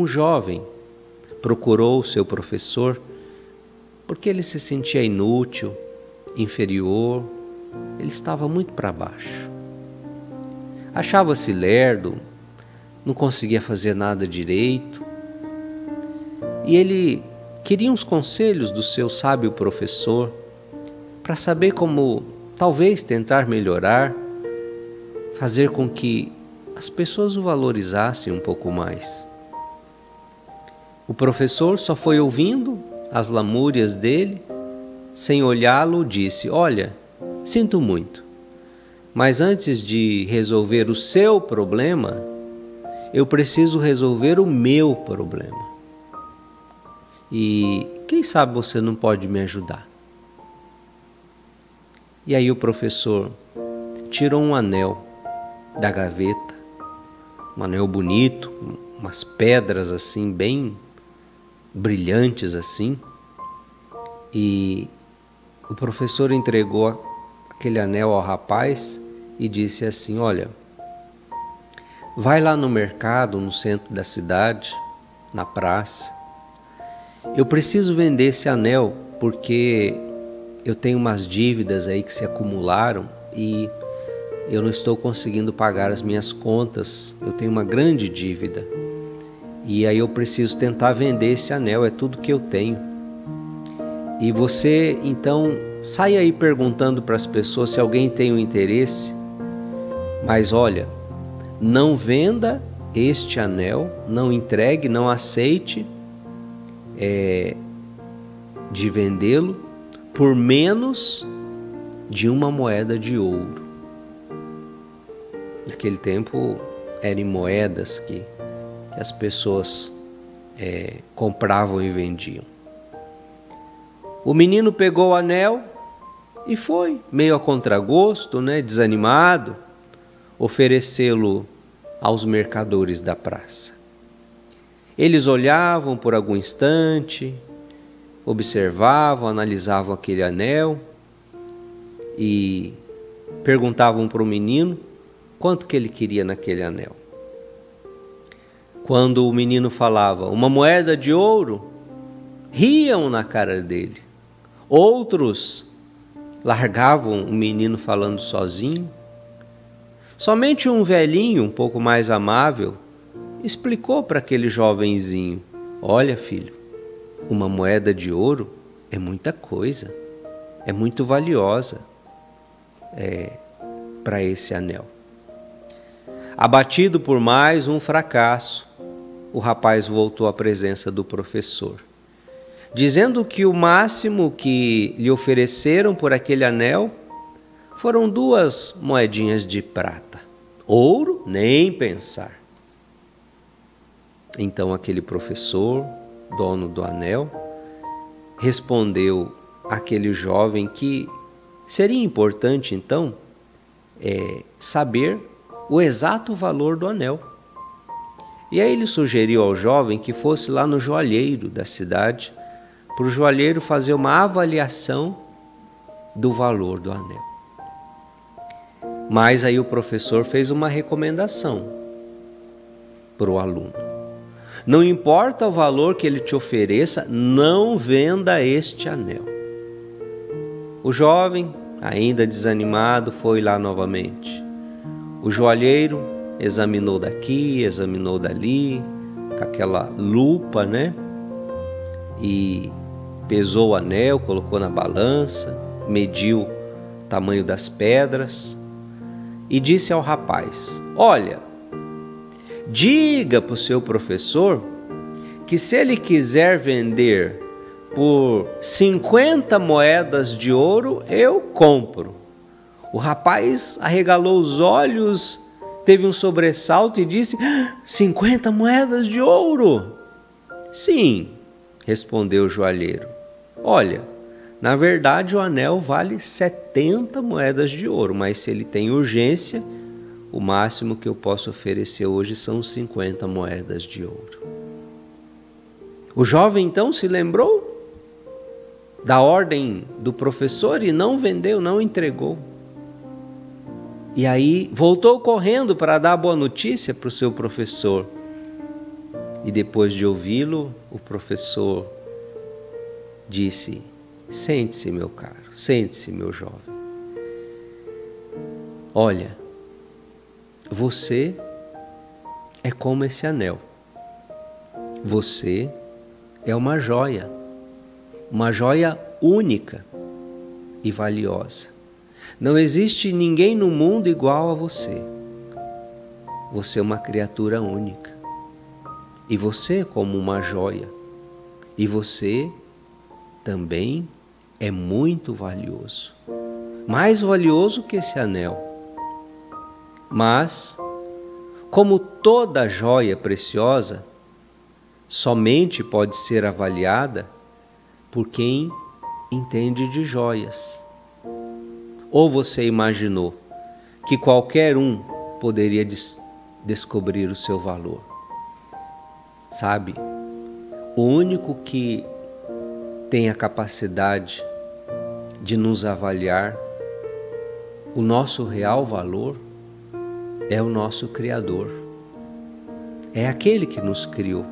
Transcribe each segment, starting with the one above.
um jovem procurou o seu professor porque ele se sentia inútil, inferior, ele estava muito para baixo. Achava-se lerdo, não conseguia fazer nada direito. E ele queria uns conselhos do seu sábio professor para saber como talvez tentar melhorar, fazer com que as pessoas o valorizassem um pouco mais. O professor só foi ouvindo as lamúrias dele, sem olhá-lo, disse: olha, sinto muito, mas antes de resolver o seu problema, eu preciso resolver o meu problema. E quem sabe você não pode me ajudar? E aí o professor tirou um anel da gaveta, um anel bonito, umas pedras assim bem brilhantes assim, e o professor entregou aquele anel ao rapaz e disse assim: olha, vai lá no mercado, no centro da cidade, na praça, eu preciso vender esse anel porque eu tenho umas dívidas aí que se acumularam e eu não estou conseguindo pagar as minhas contas, eu tenho uma grande dívida. E aí eu preciso tentar vender esse anel, é tudo que eu tenho. E você, então, sai aí perguntando para as pessoas se alguém tem um interesse. Mas olha, não venda este anel, não entregue, não aceite de vendê-lo por menos de uma moeda de ouro. Naquele tempo eram moedas que as pessoas compravam e vendiam. O menino pegou o anel e foi, meio a contragosto, desanimado, oferecê-lo aos mercadores da praça. Eles olhavam por algum instante, observavam, analisavam aquele anel e perguntavam para o menino quanto que ele queria naquele anel. Quando o menino falava uma moeda de ouro, riam na cara dele. Outros largavam o menino falando sozinho. Somente um velhinho, um pouco mais amável, explicou para aquele jovenzinho: olha, filho, uma moeda de ouro é muita coisa, é muito valiosa para esse anel. Abatido por mais um fracasso, o rapaz voltou à presença do professor, dizendo que o máximo que lhe ofereceram por aquele anel foram 2 moedinhas de prata. Ouro, nem pensar. Então aquele professor, dono do anel, respondeu àquele jovem que seria importante então saber o exato valor do anel. E aí ele sugeriu ao jovem que fosse lá no joalheiro da cidade, para o joalheiro fazer uma avaliação do valor do anel. Mas aí o professor fez uma recomendação para o aluno: não importa o valor que ele te ofereça, não venda este anel. O jovem, ainda desanimado, foi lá novamente. O joalheiro examinou daqui, examinou dali, com aquela lupa, e pesou o anel, colocou na balança, mediu o tamanho das pedras e disse ao rapaz: olha, diga para o seu professor que se ele quiser vender por 50 moedas de ouro, eu compro. O rapaz arregalou os olhos, teve um sobressalto e disse: 50 moedas de ouro? Sim, respondeu o joalheiro. Olha, na verdade o anel vale 70 moedas de ouro, mas se ele tem urgência, o máximo que eu posso oferecer hoje são 50 moedas de ouro. O jovem então se lembrou da ordem do professor e não vendeu, não entregou. E aí voltou correndo para dar a boa notícia para o seu professor. E depois de ouvi-lo, o professor disse: sente-se, meu caro, sente-se, meu jovem. Olha, você é como esse anel. Você é uma joia única e valiosa. Não existe ninguém no mundo igual a você. Você é uma criatura única. E você é como uma joia. E você também é muito valioso. Mais valioso que esse anel. Mas, como toda joia preciosa, somente pode ser avaliada por quem entende de joias. Ou você imaginou que qualquer um poderia descobrir o seu valor? Sabe, o único que tem a capacidade de nos avaliar o nosso real valor é o nosso Criador. É aquele que nos criou.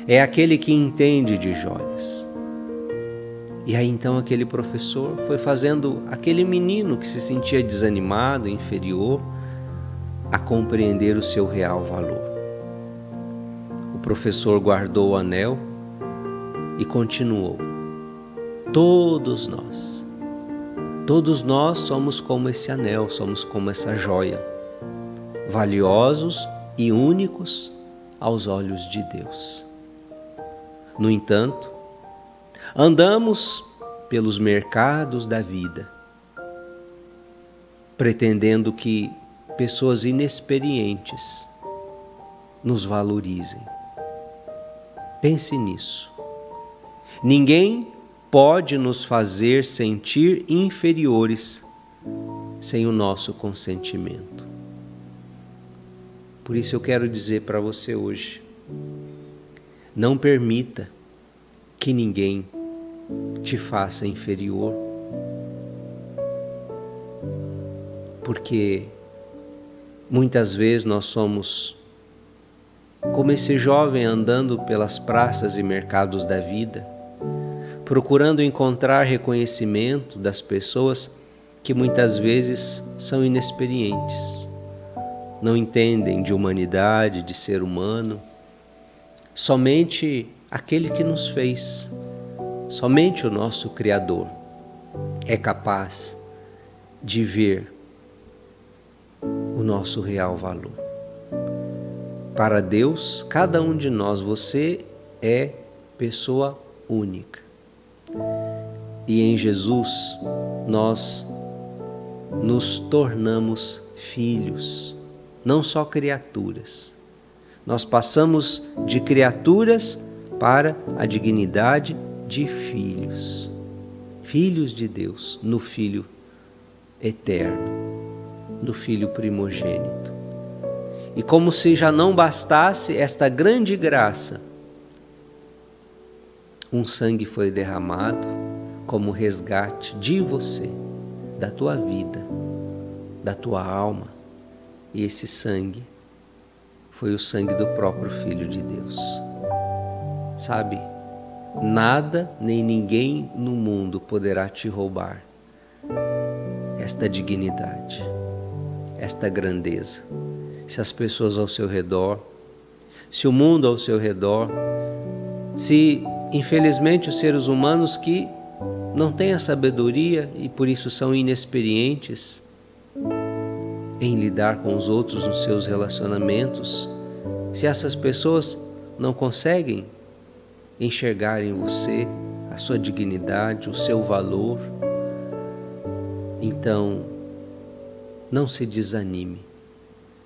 É aquele que entende de joias. E aí então aquele professor foi fazendo aquele menino que se sentia desanimado, inferior, a compreender o seu real valor. O professor guardou o anel e continuou. Todos nós somos como esse anel, somos como essa joia, valiosos e únicos aos olhos de Deus. No entanto, andamos pelos mercados da vida, pretendendo que pessoas inexperientes nos valorizem. Pense nisso. Ninguém pode nos fazer sentir inferiores sem o nosso consentimento. Por isso eu quero dizer para você hoje, não permita que ninguém te faça inferior, porque muitas vezes nós somos como esse jovem andando pelas praças e mercados da vida, procurando encontrar reconhecimento das pessoas que muitas vezes são inexperientes, não entendem de humanidade, de ser humano. Somente aquele que nos fez, somente o nosso Criador é capaz de ver o nosso real valor. Para Deus, cada um de nós, você é pessoa única. E em Jesus nós nos tornamos filhos, não só criaturas. Nós passamos de criaturas para a dignidade de filhos. Filhos de Deus, no Filho eterno, no Filho primogênito. E como se já não bastasse esta grande graça, um sangue foi derramado como resgate de você, da tua vida, da tua alma. E esse sangue foi o sangue do próprio Filho de Deus. Sabe, nada nem ninguém no mundo poderá te roubar esta dignidade, esta grandeza. Se as pessoas ao seu redor, se o mundo ao seu redor, se infelizmente os seres humanos que não têm a sabedoria e por isso são inexperientes em lidar com os outros nos seus relacionamentos, se essas pessoas não conseguem enxergar em você a sua dignidade, o seu valor, então não se desanime,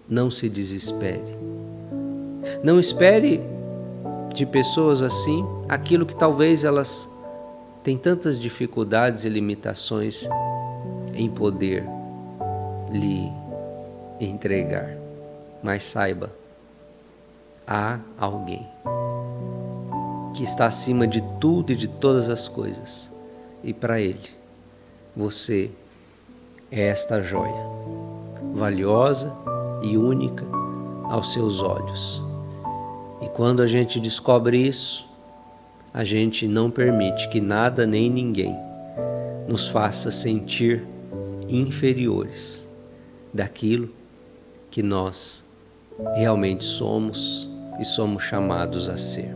não se desespere. Não espere de pessoas assim aquilo que talvez elas têm tantas dificuldades e limitações em poder lhe entregar. Mas saiba, há alguém que está acima de tudo e de todas as coisas, e para Ele você é esta joia, valiosa e única aos seus olhos. E quando a gente descobre isso, a gente não permite que nada nem ninguém nos faça sentir inferiores daquilo que nós realmente somos e somos chamados a ser.